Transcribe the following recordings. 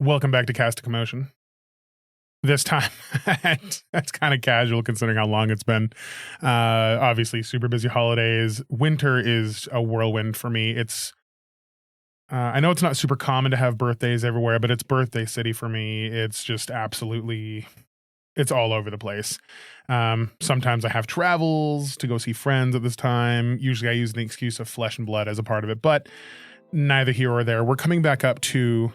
Welcome back to Cast of Commotion. This time, that's kind of casual considering how long it's been. Obviously, super busy holidays. Winter is a whirlwind for me. I know it's not super common to have birthdays everywhere, but it's birthday city for me. It's just absolutely, it's all over the place. Sometimes I have travels to go see friends at this time. Usually I use the excuse of Flesh and Blood as a part of it, but neither here or there. We're coming back up to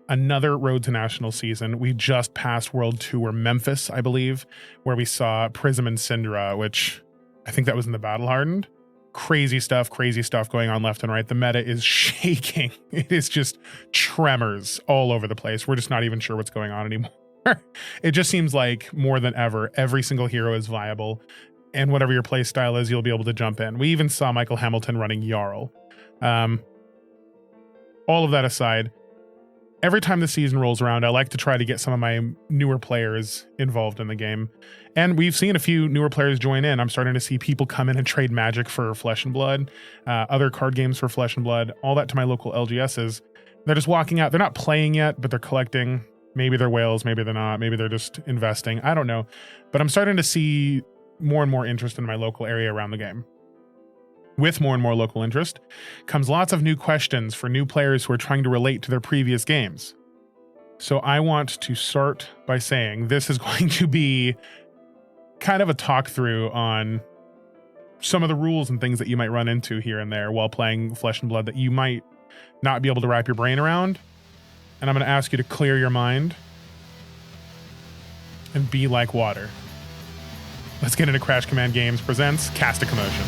another Road to National season. We just passed World Tour Memphis, I believe, where we saw Prism and Syndra, which I think that was in the Battle Hardened. Crazy stuff going on left and right. The meta is shaking. It is just tremors all over the place. We're just not even sure what's going on anymore. It just seems like more than ever, every single hero is viable, and whatever your play style is, you'll be able to jump in. We even saw Michael Hamilton running Jarl. All of that aside, every time the season rolls around, I like to try to get some of my newer players involved in the game. And we've seen a few newer players join in. I'm starting to see people come in and trade Magic for Flesh and Blood, other card games for Flesh and Blood, all that to my local LGSs. They're just walking out. They're not playing yet, but they're collecting. Maybe they're whales, maybe they're not. Maybe they're just investing. I don't know. But I'm starting to see more and more interest in my local area around the game. With more and more local interest comes lots of new questions for new players who are trying to relate to their previous games. So I want to start by saying this is going to be kind of a talk through on some of the rules and things that you might run into here and there while playing Flesh and Blood that you might not be able to wrap your brain around. And I'm going to ask you to clear your mind and be like water. Let's get into Crash Command Games presents Cast of Commotion.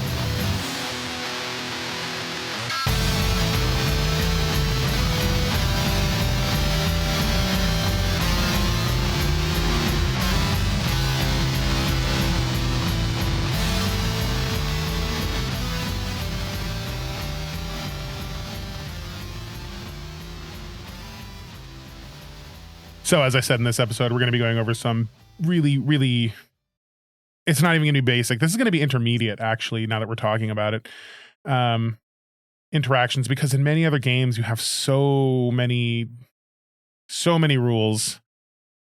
So as I said in this episode, we're going to be going over some really, it's not even going to be basic. This is going to be intermediate, actually, now that we're talking about it. Interactions, because in many other games, you have so many rules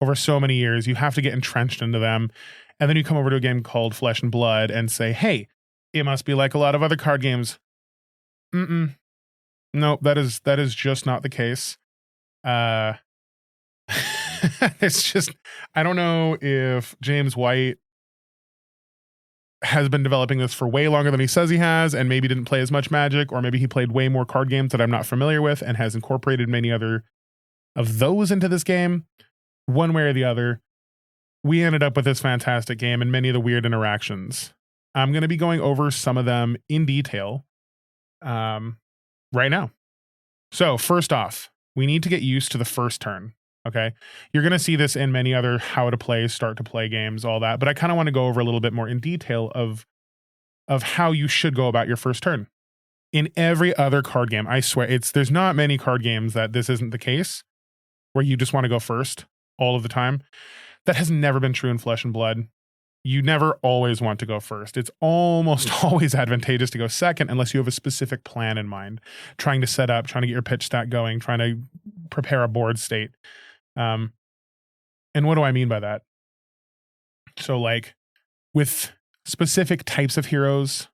over so many years. You have to get entrenched into them. And then you come over to a game called Flesh and Blood and say, hey, it must be like a lot of other card games. No, that is just not the case. It's just, I don't know if James White has been developing this for way longer than he says he has, and maybe didn't play as much Magic, or maybe he played way more card games that I'm not familiar with and has incorporated many other of those into this game. One way or the other, we ended up with this fantastic game and many of the weird interactions. I'm going to be going over some of them in detail right now. So first off, we need to get used to the first turn. Okay, you're going to see this in many other how to play, start to play games, all that. But I kind of want to go over a little bit more in detail of how you should go about your first turn. In every other card game, I swear, there's not many card games that this isn't the case, where you just want to go first all of the time. That has never been true in Flesh and Blood. You never always want to go first. It's almost always advantageous to go second unless you have a specific plan in mind. Trying to set up, trying to get your pitch stack going, trying to prepare a board state. And what do I mean by that? So like with specific types of heroes,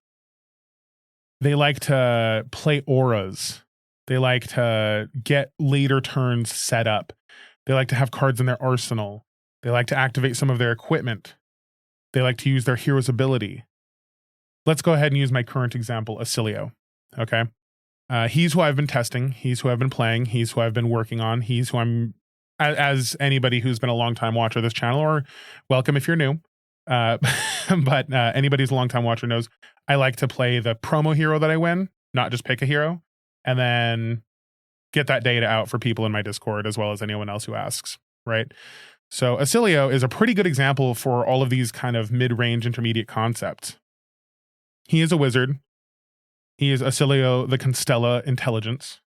they like to play auras. They like to get later turns set up. They like to have cards in their arsenal. They like to activate some of their equipment. They like to use their hero's ability. Let's go ahead and use my current example, Acilio. Okay. He's who I've been testing. He's who I've been playing. He's who I've been working on. He's who I'm, as anybody who's been a long time watcher of this channel, or welcome if you're new. But anybody who's a long time watcher knows I like to play the promo hero that I win, not just pick a hero, and then get that data out for people in my Discord as well as anyone else who asks, right? So Acilio is a pretty good example for all of these kind of mid-range intermediate concepts. He is a wizard. He is Acilio the Constella Intelligence.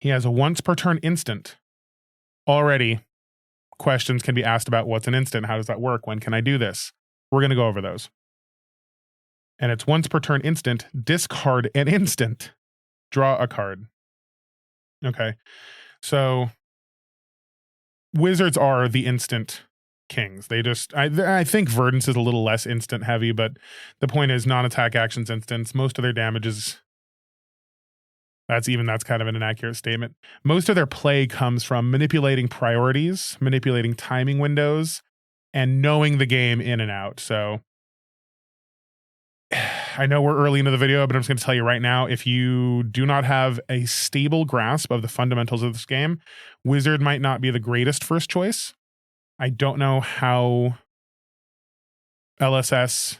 He has a once per turn instant. Already, questions can be asked about what's an instant, how does that work, when can I do this? We're going to go over those. And it's once per turn instant, discard an instant, draw a card. Okay. So wizards are the instant kings. They just, I think Verdance is a little less instant heavy, but the point is non-attack actions instants. Most of their damage is, that's kind of an inaccurate statement. Most of their play comes from manipulating priorities, manipulating timing windows, and knowing the game in and out. So I know we're early into the video, but I'm just going to tell you right now, if you do not have a stable grasp of the fundamentals of this game, Wizard might not be the greatest first choice. I don't know how LSS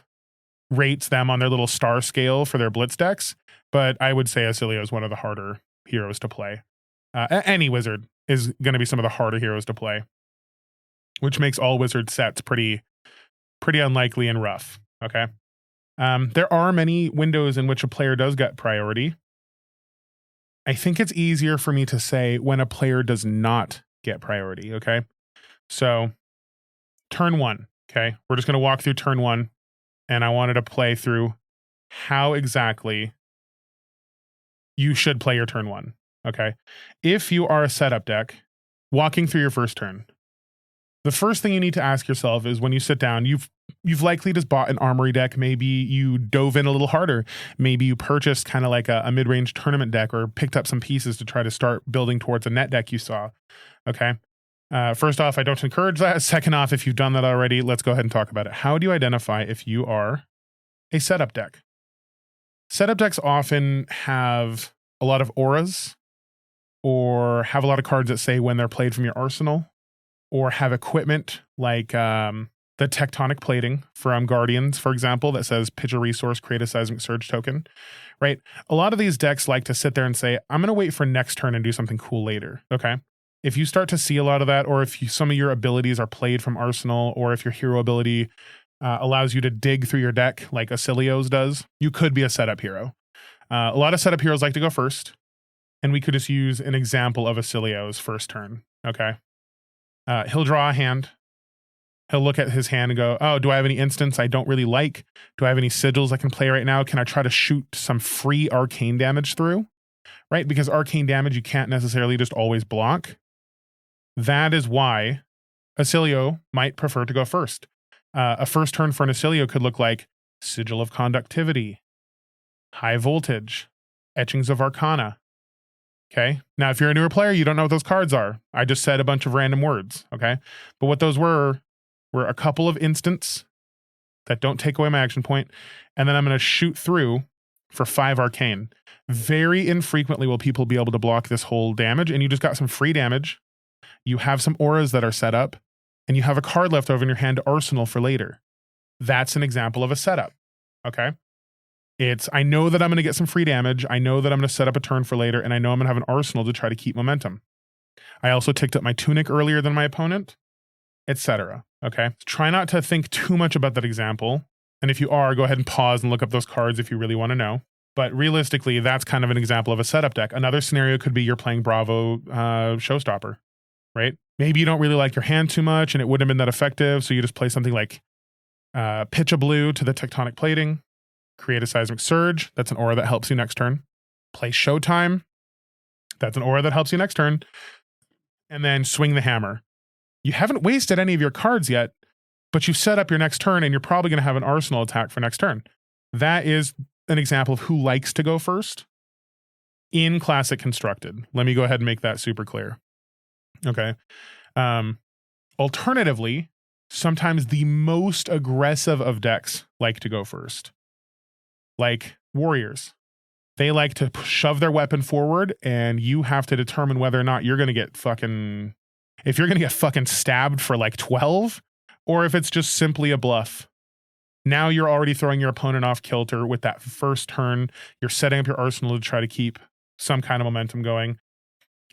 rates them on their little star scale for their blitz decks, but I would say Acilio is one of the harder heroes to play. Any Wizard is going to be some of the harder heroes to play, which makes all Wizard sets pretty unlikely and rough, okay? There are many windows in which a player does get priority. I think it's easier for me to say when a player does not get priority, okay? So, turn 1, okay? We're just going to walk through turn 1, and I wanted to play through how exactly you should play your turn 1, okay? If you are a setup deck, walking through your first turn, the first thing you need to ask yourself is when you sit down, you've likely just bought an armory deck. Maybe you dove in a little harder. Maybe you purchased kind of like a mid-range tournament deck or picked up some pieces to try to start building towards a net deck you saw. Okay. First off, I don't encourage that. Second off, if you've done that already, let's go ahead and talk about it. How do you identify if you are a setup deck? Setup decks often have a lot of auras or have a lot of cards that say when they're played from your arsenal, or have equipment like the tectonic plating from Guardians, for example, that says pitch a resource, create a seismic surge token, right? A lot of these decks like to sit there and say, I'm going to wait for next turn and do something cool later, okay? If you start to see a lot of that, or if some of your abilities are played from arsenal, or if your hero ability allows you to dig through your deck like Acilio's does, you could be a setup hero. A lot of setup heroes like to go first, and we could just use an example of Acilio's first turn, okay? He'll draw a hand. He'll look at his hand and go, oh, do I have any instants I don't really like? Do I have any sigils I can play right now? Can I try to shoot some free arcane damage through? Right? Because arcane damage you can't necessarily just always block. That is why Acilio might prefer to go first. A first turn for an Acilio could look like Sigil of Conductivity, High Voltage, Etchings of Arcana. Okay. Now, if you're a newer player, you don't know what those cards are. I just said a bunch of random words. Okay. But what those were a couple of instants that don't take away my action point. And then I'm going to shoot through for 5 arcane. Very infrequently will people be able to block this whole damage. And you just got some free damage. You have some auras that are set up, and you have a card left over in your hand to arsenal for later. That's an example of a setup. Okay. I know that I'm going to get some free damage. I know that I'm going to set up a turn for later, and I know I'm going to have an arsenal to try to keep momentum. I also ticked up my tunic earlier than my opponent, etc. Okay. Try not to think too much about that example. And if you are, go ahead and pause and look up those cards if you really want to know. But realistically, that's kind of an example of a setup deck. Another scenario could be you're playing Bravo Showstopper, right? Maybe you don't really like your hand too much and it wouldn't have been that effective. So you just play something like pitch a blue to the tectonic plating. Create a seismic surge. That's an aura that helps you next turn. Play Showtime. That's an aura that helps you next turn. And then swing the hammer. You haven't wasted any of your cards yet, but you've set up your next turn and you're probably going to have an arsenal attack for next turn. That is an example of who likes to go first in Classic Constructed. Let me go ahead and make that super clear. Okay. Alternatively, sometimes the most aggressive of decks like to go first. Like Warriors. They like to shove their weapon forward, and you have to determine whether or not you're going to get fucking... If you're going to get fucking stabbed for like 12, or if it's just simply a bluff. Now you're already throwing your opponent off kilter with that first turn. You're setting up your arsenal to try to keep some kind of momentum going.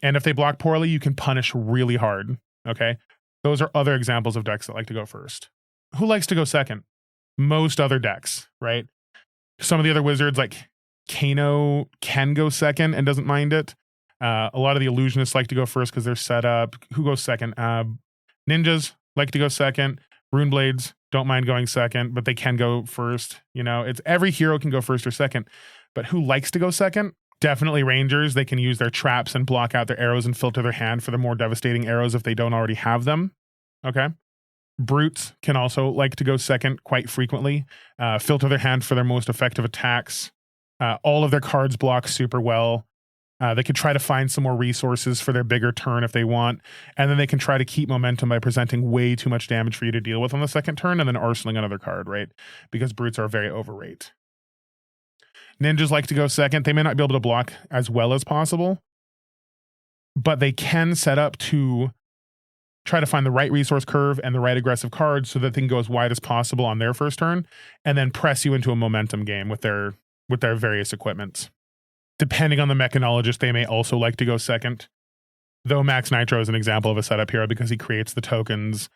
And if they block poorly, you can punish really hard. Okay? Those are other examples of decks that like to go first. Who likes to go second? Most other decks, right? Some of the other wizards like Kano can go second and doesn't mind it. A lot of the illusionists like to go first because they're set up. Who goes second? Ninjas like to go second. Runeblades don't mind going second, but they can go first. You know, it's every hero can go first or second. But who likes to go second? Definitely rangers. They can use their traps and block out their arrows and filter their hand for the more devastating arrows if they don't already have them. Okay. Brutes can also like to go second quite frequently. Filter their hand for their most effective attacks. All of their cards block super well. They could try to find some more resources for their bigger turn if they want. And then they can try to keep momentum by presenting way too much damage for you to deal with on the second turn and then arsenaling another card, right? Because brutes are very overrate. Ninjas like to go second. They may not be able to block as well as possible, but they can set up to try to find the right resource curve and the right aggressive cards so that they can go as wide as possible on their first turn and then press you into a momentum game with their various equipments. Depending on the mechanologist, they may also like to go second. Though Max Nitro is an example of a setup hero because he creates the tokens.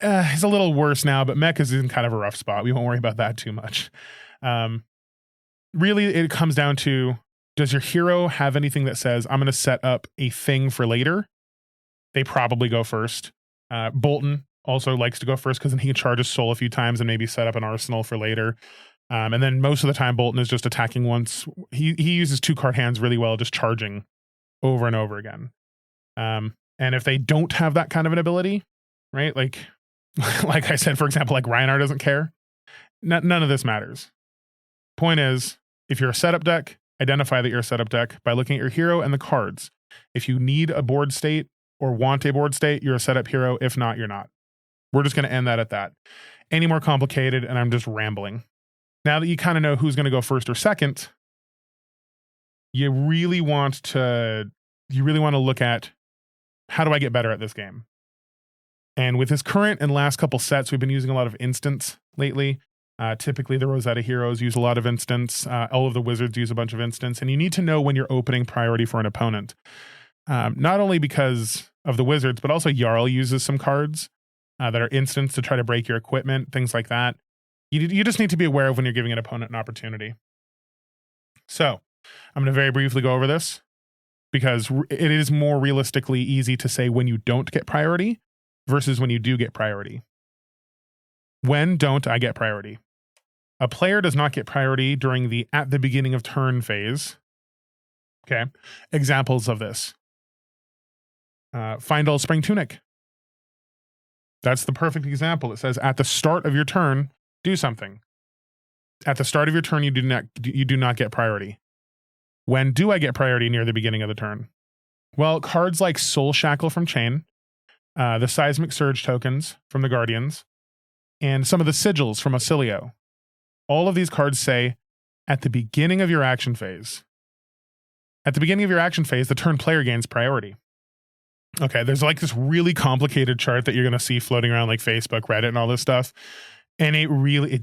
He's a little worse now, but Mech is in kind of a rough spot. We won't worry about that too much. Really, it comes down to, does your hero have anything that says, I'm going to set up a thing for later? They probably go first. Bolton also likes to go first because then he can charge his soul a few times and maybe set up an arsenal for later. And then most of the time, Bolton is just attacking once. He uses 2-card hands really well, just charging over and over again. And if they don't have that kind of an ability, right? Like I said, for example, like Reinhardt doesn't care. None of this matters. Point is, if you're a setup deck, identify that you're a setup deck by looking at your hero and the cards. If you need a board state or want a board state, you're a setup hero. If not, you're not. We're just going to end that at that. Any more complicated, and I'm just rambling. Now that you kind of know who's going to go first or second, you really want to look at, how do I get better at this game? And with this current and last couple sets, we've been using a lot of instants lately. Typically, the Rosetta heroes use a lot of instants. All of the wizards use a bunch of instants. And you need to know when you're opening priority for an opponent. Not only because of the wizards, but also Jarl uses some cards that are instants to try to break your equipment, things like that. You just need to be aware of when you're giving an opponent an opportunity. So I'm going to very briefly go over this because it is more realistically easy to say when you don't get priority versus when you do get priority. When don't I get priority? A player does not get priority during the at the beginning of turn phase. Okay. Examples of this. Fyendal Spring Tunic. That's the perfect example. It says at the start of your turn, do something. At the start of your turn, you do not get priority. When do I get priority near the beginning of the turn? Well, cards like Soul Shackle from Chain, the Seismic Surge tokens from the Guardians, and some of the sigils from Auxilio. All of these cards say, at the beginning of your action phase. At the beginning of your action phase, the turn player gains priority. Okay, there's like this really complicated chart that you're going to see floating around like Facebook, Reddit, and all this stuff. And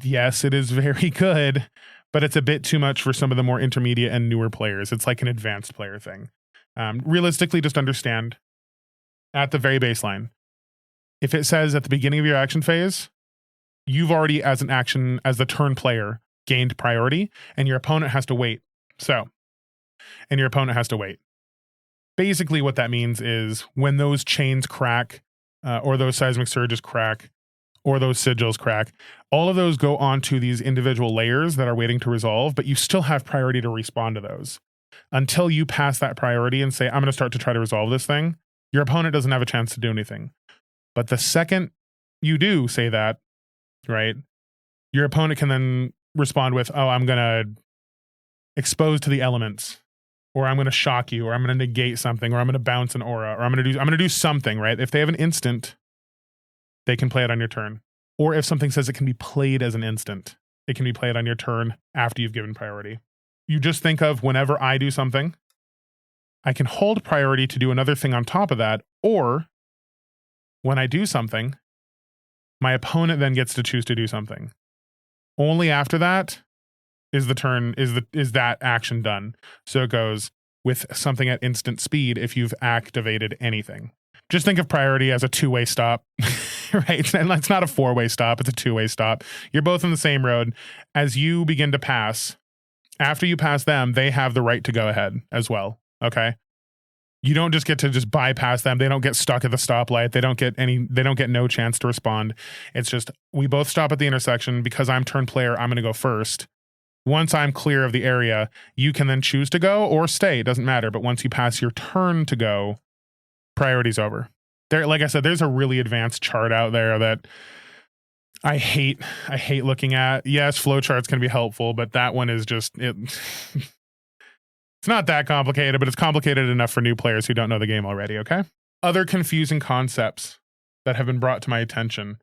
yes, it is very good, but it's a bit too much for some of the more intermediate and newer players. It's like an advanced player thing. Realistically, just understand at the very baseline, if it says at the beginning of your action phase, you've already, as the turn player, gained priority, and your opponent has to wait. Basically, what that means is when those chains crack, or those seismic surges crack, or those sigils crack, all of those go onto these individual layers that are waiting to resolve, but you still have priority to respond to those. Until you pass that priority and say, I'm going to start to try to resolve this thing, your opponent doesn't have a chance to do anything. But the second you do say that, right, your opponent can then respond with, oh, I'm going to expose to the elements, or I'm going to shock you, or I'm going to negate something, or I'm going to bounce an aura, or I'm going to do something, right? If they have an instant, they can play it on your turn. Or if something says it can be played as an instant, it can be played on your turn after you've given priority. You just think of whenever I do something, I can hold priority to do another thing on top of that, or when I do something, my opponent then gets to choose to do something. Only after that is that action done. So it goes with something at instant speed if you've activated anything. Just think of priority as a two-way stop, right? And it's not a four-way stop, it's a two-way stop. You're both on the same road. As you begin to pass, after you pass them, they have the right to go ahead as well, okay? You don't just get to just bypass them. They don't get stuck at the stoplight. They don't get no chance to respond. It's just, we both stop at the intersection. Because I'm turn player, I'm going to go first. Once I'm clear of the area, you can then choose to go or stay. It doesn't matter. But once you pass your turn to go, priority's over. There, like I said, there's a really advanced chart out there that I hate looking at. Yes, flowcharts can be helpful, but that one is just it. It's not that complicated, but it's complicated enough for new players who don't know the game already. Okay. Other confusing concepts that have been brought to my attention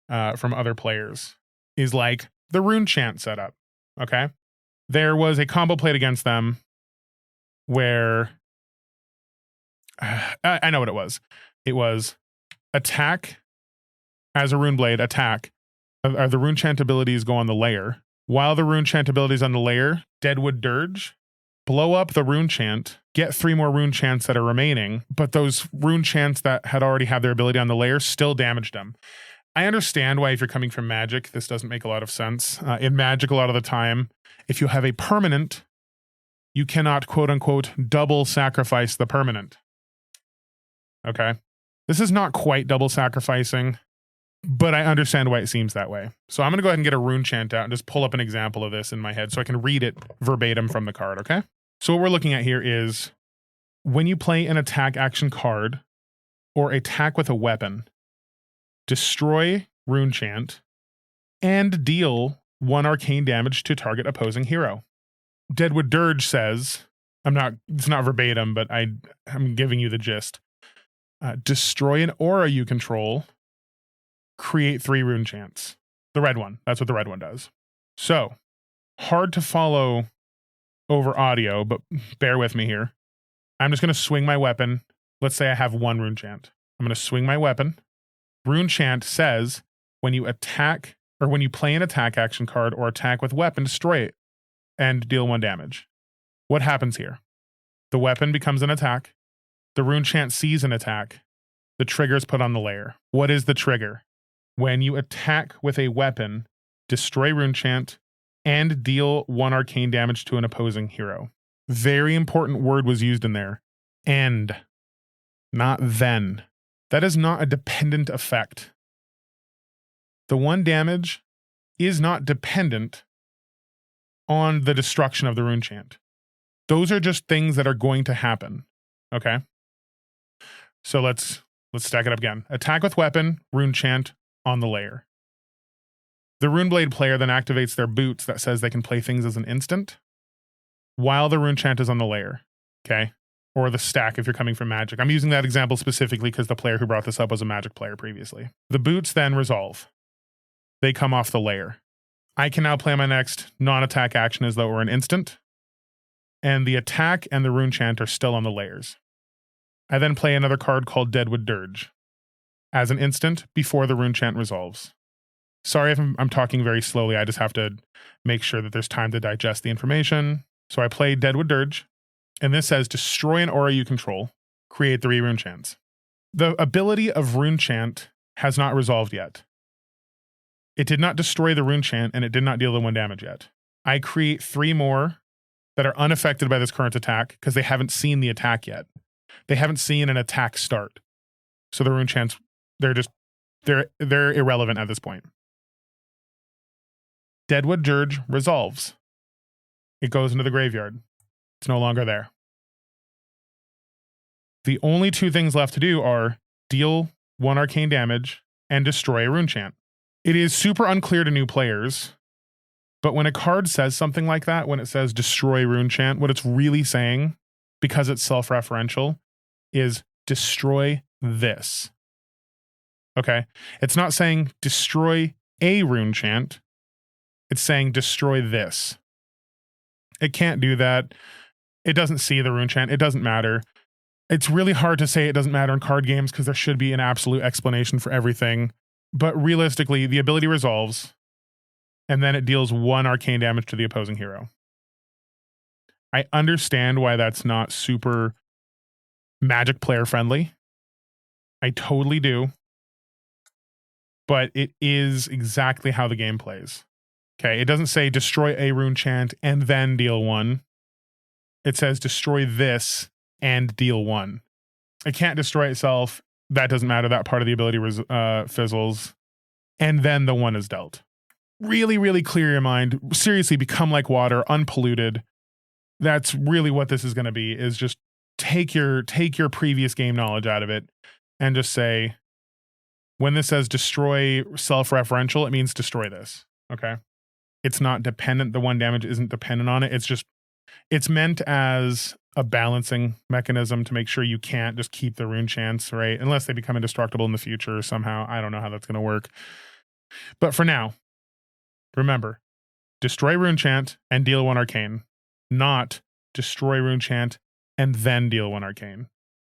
from other players is like the rune chant setup. Okay. There was a combo played against them where I know what it was. It was attack as a rune blade, attack. The rune chant abilities go on the layer. While the rune chant abilities on the layer, Deadwood Dirge, blow up the rune chant, get 3 more rune chants that are remaining, but those rune chants that had already had their ability on the layer still damaged them. I understand why if you're coming from Magic, this doesn't make a lot of sense. In Magic, a lot of the time, if you have a permanent, you cannot, quote unquote, double sacrifice the permanent. Okay? This is not quite double sacrificing, but I understand why it seems that way. So I'm going to go ahead and get a rune chant out and just pull up an example of this in my head so I can read it verbatim from the card, okay? So what we're looking at here is when you play an attack action card or attack with a weapon, destroy rune chant and deal 1 arcane damage to target opposing hero. Deadwood Dirge says, it's not verbatim, but I'm giving you the gist. Destroy an aura you control, create 3 rune chants. The red one. That's what the red one does. So, hard to follow over audio, but bear with me here. I'm just going to swing my weapon. Let's say I have 1 rune chant. I'm going to swing my weapon. Rune chant says when you attack or when you play an attack action card or attack with weapon, destroy it and deal 1 damage. What happens here? The weapon becomes an attack. The rune chant sees an attack. The trigger is put on the layer. What is the trigger? When you attack with a weapon, destroy rune chant and deal 1 arcane damage to an opposing hero. Very important word was used in there. And, not then. That is not a dependent effect. The 1 damage is not dependent on the destruction of the rune chant. Those are just things that are going to happen. Okay? So let's stack it up again. Attack with weapon, rune chant on the layer. The Runeblade player then activates their boots that says they can play things as an instant while the rune chant is on the layer. Okay? Or the stack if you're coming from Magic. I'm using that example specifically because the player who brought this up was a Magic player previously. The boots then resolve. They come off the layer. I can now play my next non-attack action as though it were an instant, and the attack and the rune chant are still on the layers. I then play another card called Deadwood Dirge as an instant before the rune chant resolves. Sorry if I'm talking very slowly, I just have to make sure that there's time to digest the information. So I play Deadwood Dirge, and this says destroy an aura you control, create 3 rune chants. The ability of rune chant has not resolved yet. It did not destroy the rune chant, and it did not deal the 1 damage yet. I create 3 more that are unaffected by this current attack because they haven't seen the attack yet. They haven't seen an attack start. So the rune chants, they're irrelevant at this point. Deadwood Dirge resolves. It goes into the graveyard. It's no longer there. The only 2 things left to do are deal 1 arcane damage and destroy a rune chant. It is super unclear to new players, but when a card says something like that, when it says destroy rune chant, what it's really saying, because it's self-referential, is destroy this. Okay? It's not saying destroy a rune chant. It's saying destroy this. It can't do that. It doesn't see the rune chant. It doesn't matter. It's really hard to say it doesn't matter in card games because there should be an absolute explanation for everything. But realistically, the ability resolves, and then it deals 1 arcane damage to the opposing hero. I understand why that's not super Magic player friendly. I totally do. But it is exactly how the game plays. Okay, it doesn't say destroy a rune chant and then deal 1. It says destroy this and deal 1. It can't destroy itself. That doesn't matter. That part of the ability fizzles. And then the 1 is dealt. really, really clear your mind. Seriously, become like water, unpolluted. That's really what this is going to be, is just take your previous game knowledge out of it and just say, when this says destroy self-referential, it means destroy this. Okay. It's not dependent. The one damage isn't dependent on it. It's meant as a balancing mechanism to make sure you can't just keep the rune chance, right? Unless they become indestructible in the future somehow. I don't know how that's going to work. But for now, remember, destroy rune chant and deal 1 arcane, not destroy rune chant and then deal 1 arcane,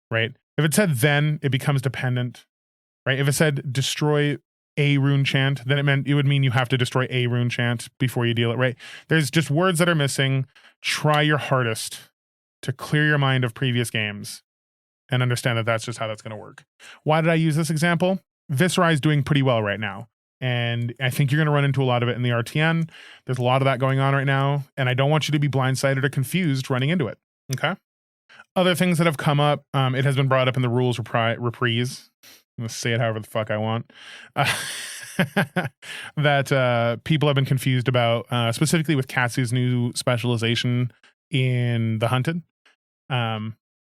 right? If it said then, it becomes dependent, right? If it said destroy a rune chant, then it would mean you have to destroy a rune chant before you deal it, right? There's just words that are missing. Try your hardest to clear your mind of previous games and understand that that's just how that's going to work. Why did I use this example? Viscera is doing pretty well right now. And I think you're going to run into a lot of it in the RTN. There's a lot of that going on right now. And I don't want you to be blindsided or confused running into it. Okay. Other things that have come up, it has been brought up in the rules reprise. I'm going to say it however the fuck I want. That people have been confused about, specifically with Katsu's new specialization in the Hunted.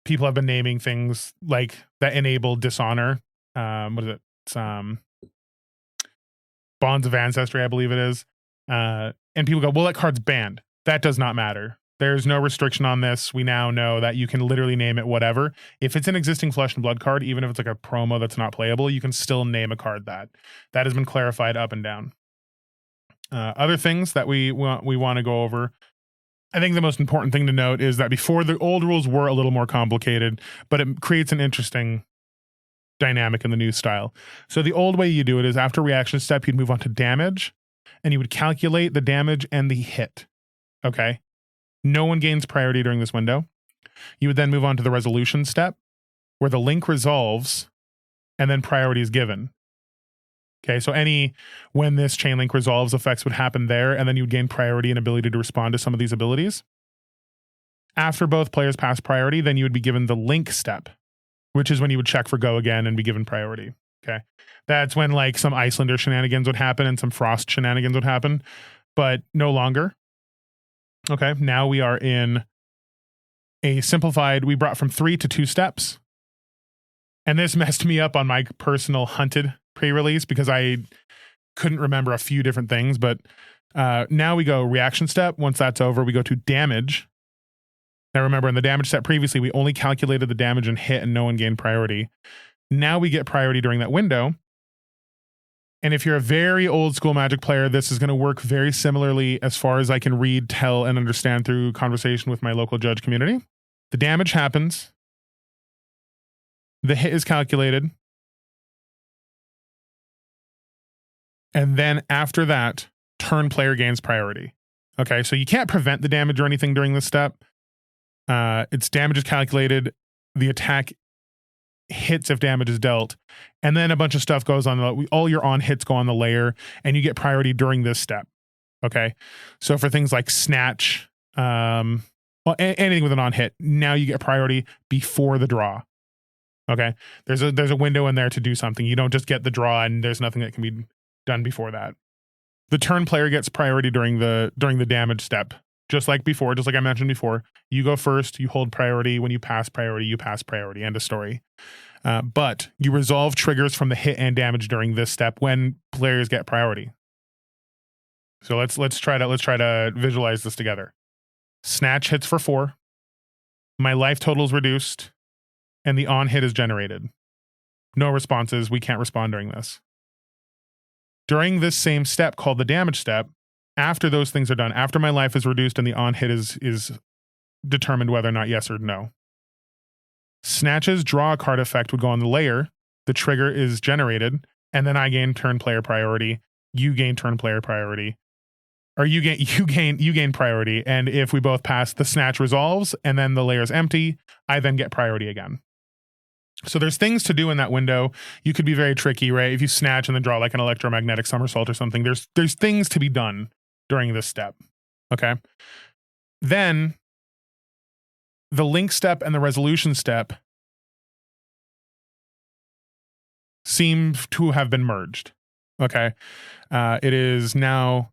People have been naming things like that enable dishonor. What is it? It's Bonds of Ancestry, I believe it is. And people go, well, that card's banned. That does not matter. There's no restriction on this. We now know that you can literally name it whatever. If it's an existing Flesh and Blood card, even if it's like a promo that's not playable, you can still name a card that. That has been clarified up and down. Other things that we want to go over. I think the most important thing to note is that before, the old rules were a little more complicated, but it creates an interesting dynamic in the new style. So the old way you do it is after reaction step, you'd move on to damage and you would calculate the damage and the hit. Okay. No one gains priority during this window. You would then move on to the resolution step where the link resolves and then priority is given. Okay, so when this chain link resolves, effects would happen there, and then you would gain priority and ability to respond to some of these abilities. After both players pass priority, then you would be given the link step, which is when you would check for go again and be given priority. Okay, that's when like some Icelander shenanigans would happen and some Frost shenanigans would happen, but no longer. Okay, now we are in a simplified, we brought from 3 to 2 steps. And this messed me up on my personal Hunted pre-release because I couldn't remember a few different things. But now we go reaction step. Once that's over, we go to damage. Now remember, in the damage step previously, we only calculated the damage and hit and no one gained priority. Now we get priority during that window. And if you're a very old school Magic player, this is going to work very similarly as far as I can read, tell, and understand through conversation with my local judge community. The damage happens. The hit is calculated. And then after that, turn player gains priority. Okay, so you can't prevent the damage or anything during this step. Its damage is calculated. The attack hits if damage is dealt. And then a bunch of stuff goes on. All your on hits go on the layer, and you get priority during this step. Okay, so for things like Snatch, anything with an on hit, now you get priority before the draw. Okay, there's a window in there to do something. You don't just get the draw, and there's nothing that can be done before that. The turn player gets priority during the damage step. Just like before, just like I mentioned before, you go first, you hold priority. When you pass priority, you pass priority. End of story. But you resolve triggers from the hit and damage during this step when players get priority. So let's try to visualize this together. Snatch hits for 4. My life total is reduced, and the on hit is generated. No responses. We can't respond during this. During this same step called the damage step, after those things are done, after my life is reduced and the on hit is determined whether or not yes or no, Snatch's draw a card effect would go on the layer. The trigger is generated, and then I gain turn player priority. You gain turn player priority, or you gain priority. And if we both pass, the Snatch resolves, and then the layer is empty. I then get priority again. So there's things to do in that window. You could be very tricky, right? If you Snatch and then draw like an electromagnetic somersault or something, there's things to be done during this step. Okay. Then the link step and the resolution step seem to have been merged. Okay. It is now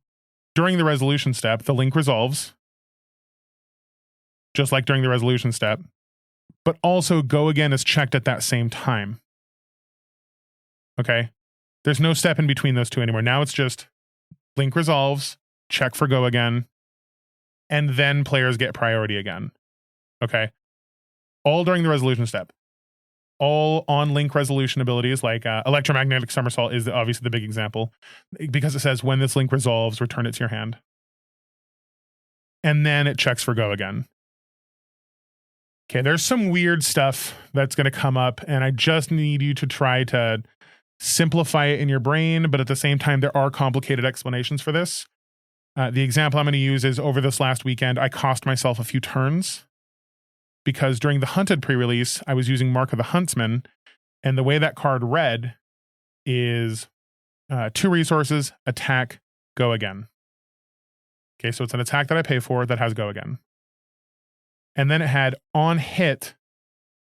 during the resolution step, the link resolves, just like during the resolution step, but also go again is checked at that same time. Okay. There's no step in between those two anymore. Now it's just link resolves, check for go again, and then players get priority again. Okay. All during the resolution step. All on link resolution abilities like electromagnetic somersault is obviously the big example, because it says when this link resolves, return it to your hand. And then it checks for go again. Okay, there's some weird stuff that's going to come up, and I just need you to try to simplify it in your brain, but at the same time, there are complicated explanations for this. The example I'm going to use is over this last weekend, I cost myself a few turns because during the Hunted pre-release, I was using Mark of the Huntsman, and the way that card read is 2 resources, attack, go again. Okay, so it's an attack that I pay for that has go again. And then it had on hit,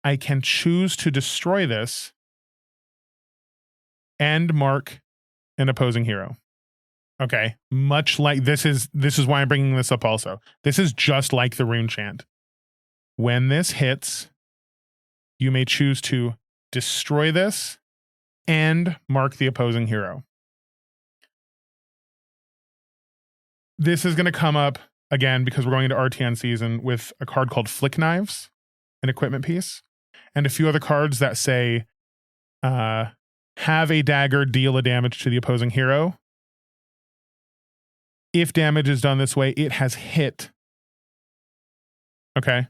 I can choose to destroy this and mark an opposing hero. Okay, much like this is why I'm bringing this up also. This is just like the rune chant. When this hits, you may choose to destroy this and mark the opposing hero. This is going to come up again because we're going into RTN season with a card called Flick Knives, an equipment piece, and a few other cards that say have a dagger deal a damage to the opposing hero. If damage is done this way, it has hit. Okay.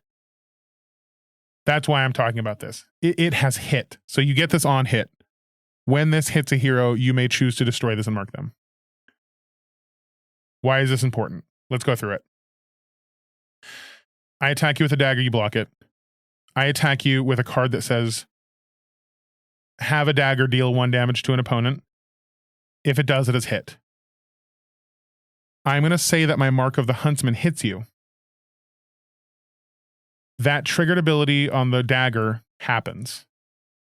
That's why I'm talking about this. It has hit. So you get this on hit. When this hits a hero, you may choose to destroy this and mark them. Why is this important? Let's go through it. I attack you with a dagger, you block it. I attack you with a card that says, have a dagger deal 1 damage to an opponent. If it does, it is hit. I'm going to say that my Mark of the Huntsman hits you. That triggered ability on the dagger happens.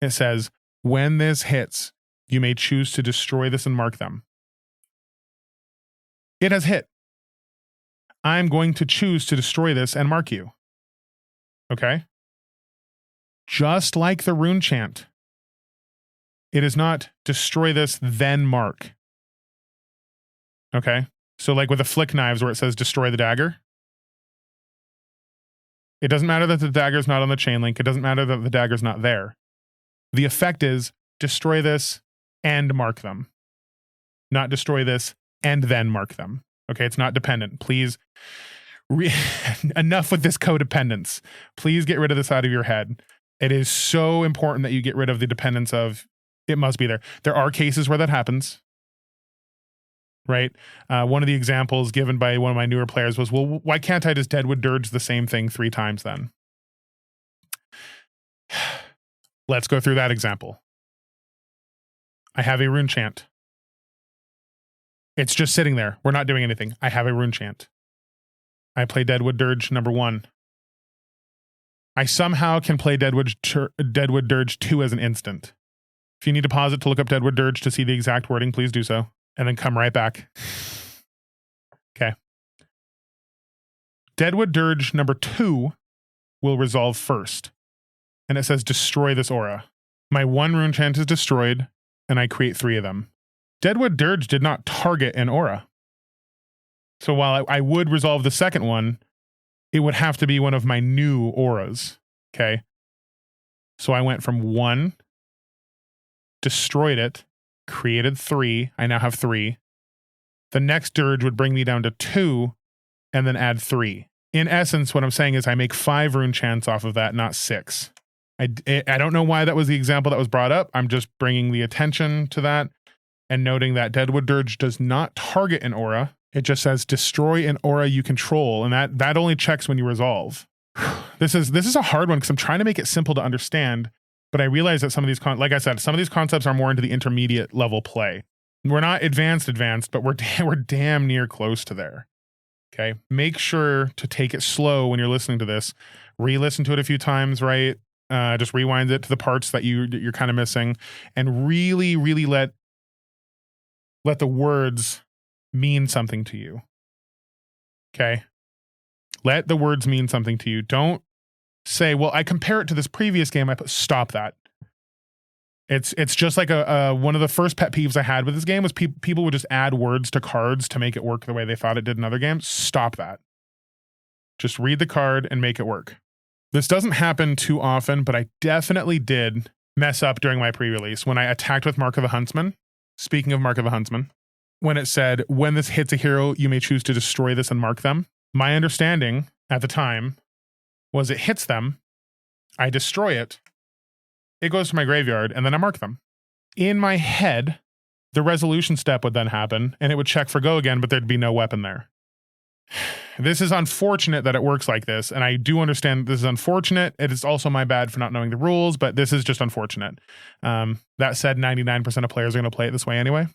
It says, when this hits, you may choose to destroy this and mark them. It has hit. I'm going to choose to destroy this and mark you. Okay? Just like the rune chant. It is not destroy this, then mark. Okay? So like with the Flick Knives where it says destroy the dagger. It doesn't matter that the dagger's not on the chain link. It doesn't matter that the dagger's not there. The effect is destroy this and mark them. Not destroy this and then mark them. Okay, it's not dependent. Please, enough with this codependence. Please get rid of this out of your head. It is so important that you get rid of the dependence of it must be there. There are cases where that happens. Right? One of the examples given by one of my newer players was, well, why can't I just Deadwood Dirge the same thing 3 times then? Let's go through that example. I have a rune chant. It's just sitting there. We're not doing anything. I have a rune chant. I play Deadwood Dirge number 1. I somehow can play Deadwood Dirge 2 as an instant. If you need to pause it to look up Deadwood Dirge to see the exact wording, please do so. And then come right back. Okay. Deadwood Dirge number 2 will resolve first. And it says destroy this aura. My 1 rune chant is destroyed, and I create 3 of them. Deadwood Dirge did not target an aura. So while I would resolve the second one, it would have to be one of my new auras. Okay. So I went from 1, destroyed it, created 3. I now have 3. The next dirge would bring me down to 2 and then add 3. In essence, what I'm saying is I make 5 rune chants off of that, not 6. I don't know why that was the example that was brought up. I'm just bringing the attention to that and noting that Deadwood Dirge does not target an aura. It just says destroy an aura you control, and that only checks when you resolve. This is a hard one because I'm trying to make it simple to understand. But I realize that some of these, like I said, some of these concepts are more into the intermediate level play. We're not advanced, but we're damn near close to there. Okay. Make sure to take it slow when you're listening to this. Re-listen to it a few times, right? Just rewind it to the parts that you're kind of missing, and really, really let let the words mean something to you. Okay? Let the words mean something to you. Don't say, well, I compare it to this previous game. Stop that. It's just like one of the first pet peeves I had with this game was people would just add words to cards to make it work the way they thought it did in other games. Stop that. Just read the card and make it work. This doesn't happen too often, but I definitely did mess up during my pre-release when I attacked with Mark of the Huntsman. Speaking of Mark of the Huntsman, when it said, when this hits a hero, you may choose to destroy this and mark them. My understanding at the time was it hits them, I destroy it, it goes to my graveyard, and then I mark them. In my head, the resolution step would then happen, and it would check for go again, but there'd be no weapon there. This is unfortunate that it works like this, and I do understand this is unfortunate. It is also my bad for not knowing the rules, but this is just unfortunate. That said, 99% of players are going to play it this way anyway.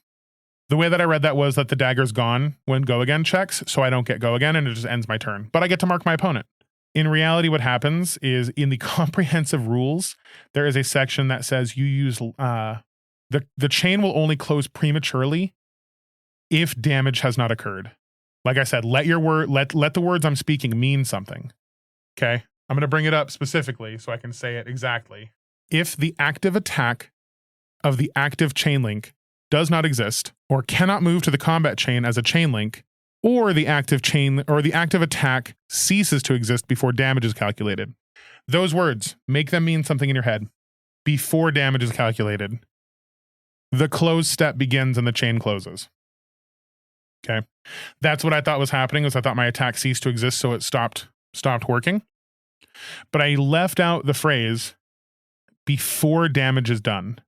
The way that I read that was that the dagger's gone when go again checks, so I don't get go again, and it just ends my turn. But I get to mark my opponent. In reality, what happens is in the comprehensive rules, there is a section that says you use the chain will only close prematurely if damage has not occurred. Like I said, let the words I'm speaking mean something. Okay? I'm going to bring it up specifically so I can say it exactly. If the active attack of the active chain link does not exist or cannot move to the combat chain as a chain link, or the active chain or the active attack ceases to exist before damage is calculated. Those words, make them mean something in your head. Before damage is calculated, the close step begins and the chain closes. Okay. That's what I thought was happening, was I thought my attack ceased to exist, so it stopped working. But I left out the phrase before damage is done.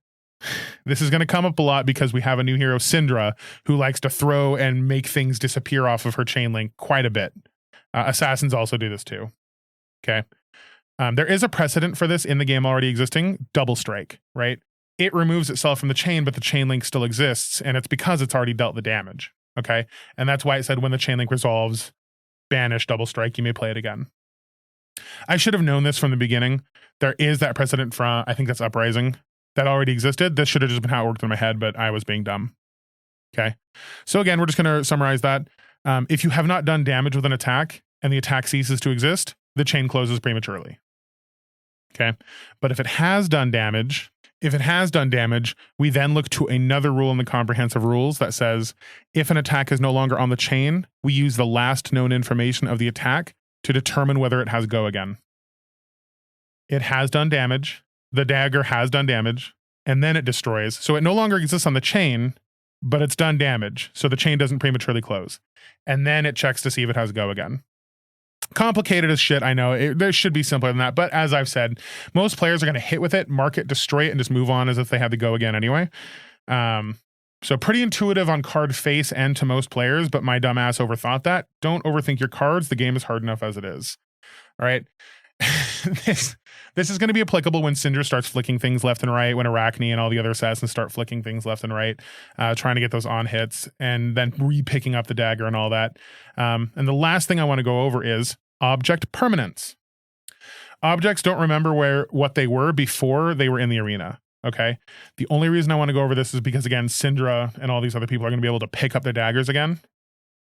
This is going to come up a lot because we have a new hero, Syndra, who likes to throw and make things disappear off of her chain link quite a bit. Assassins also do this too. Okay. There is a precedent for this in the game already existing, Double Strike, right? It removes itself from the chain, but the chain link still exists, and it's because it's already dealt the damage. Okay. And that's why it said when the chain link resolves, banish Double Strike, you may play it again. I should have known this from the beginning. There is that precedent from, I think that's Uprising, that already existed. This should have just been how it worked in my head, but I was being dumb. Okay. So again, we're just going to summarize that. If you have not done damage with an attack and the attack ceases to exist, the chain closes prematurely. Okay. But if it has done damage, we then look to another rule in the comprehensive rules that says, if an attack is no longer on the chain, we use the last known information of the attack to determine whether it has go again. It has done damage. The dagger has done damage, and then it destroys. So it no longer exists on the chain, but it's done damage. So the chain doesn't prematurely close. And then it checks to see if it has go again. Complicated as shit, I know. There should be simpler than that. But as I've said, most players are going to hit with it, mark it, destroy it, and just move on as if they had to go again anyway. So pretty intuitive on card face and to most players, but my dumbass overthought that. Don't overthink your cards. The game is hard enough as it is. All right. This is going to be applicable when Syndra starts flicking things left and right, when Arachne and all the other assassins start flicking things left and right, trying to get those on hits, and then re-picking up the dagger and all that. And the last thing I want to go over is object permanence. Objects don't remember what they were before they were in the arena. Okay. The only reason I want to go over this is because, again, Syndra and all these other people are going to be able to pick up their daggers again.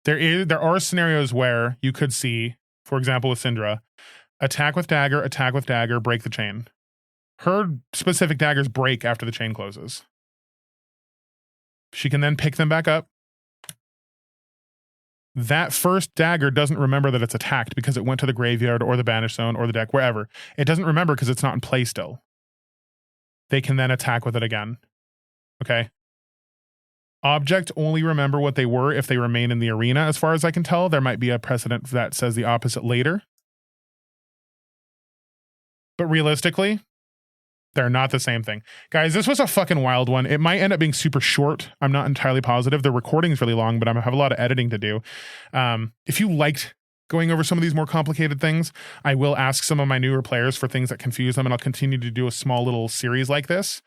There are scenarios where you could see, for example, with Syndra, attack with dagger, break the chain. Her specific daggers break after the chain closes. She can then pick them back up. That first dagger doesn't remember that it's attacked because it went to the graveyard or the banish zone or the deck, wherever. It doesn't remember because it's not in play still. They can then attack with it again. Okay. Objects only remember what they were if they remain in the arena, as far as I can tell. There might be a precedent that says the opposite later. But realistically, they're not the same thing. Guys, this was a fucking wild one. It might end up being super short. I'm not entirely positive. The recording is really long, but I have a lot of editing to do. If you liked going over some of these more complicated things, I will ask some of my newer players for things that confuse them, and I'll continue to do a small little series like this.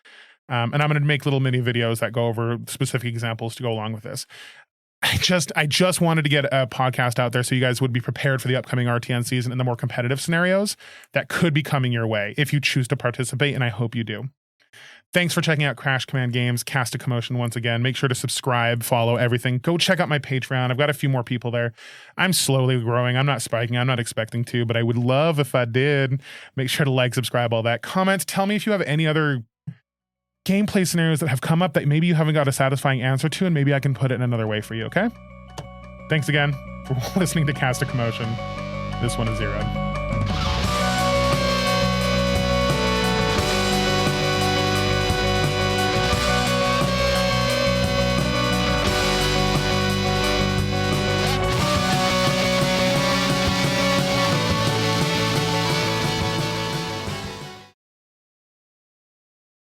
And I'm going to make little mini videos that go over specific examples to go along with this. I just wanted to get a podcast out there so you guys would be prepared for the upcoming RTN season and the more competitive scenarios that could be coming your way if you choose to participate, and I hope you do. Thanks for checking out Crash Command Games, Cast a Commotion once again. Make sure to subscribe, follow everything. Go check out my Patreon. I've got a few more people there. I'm slowly growing. I'm not spiking. I'm not expecting to, but I would love if I did. Make sure to like, subscribe, all that. Comment. Tell me if you have any other gameplay scenarios that have come up that maybe you haven't got a satisfying answer to, and maybe I can put it in another way for you, okay? Thanks again for listening to Cast a Commotion. This one is theyre.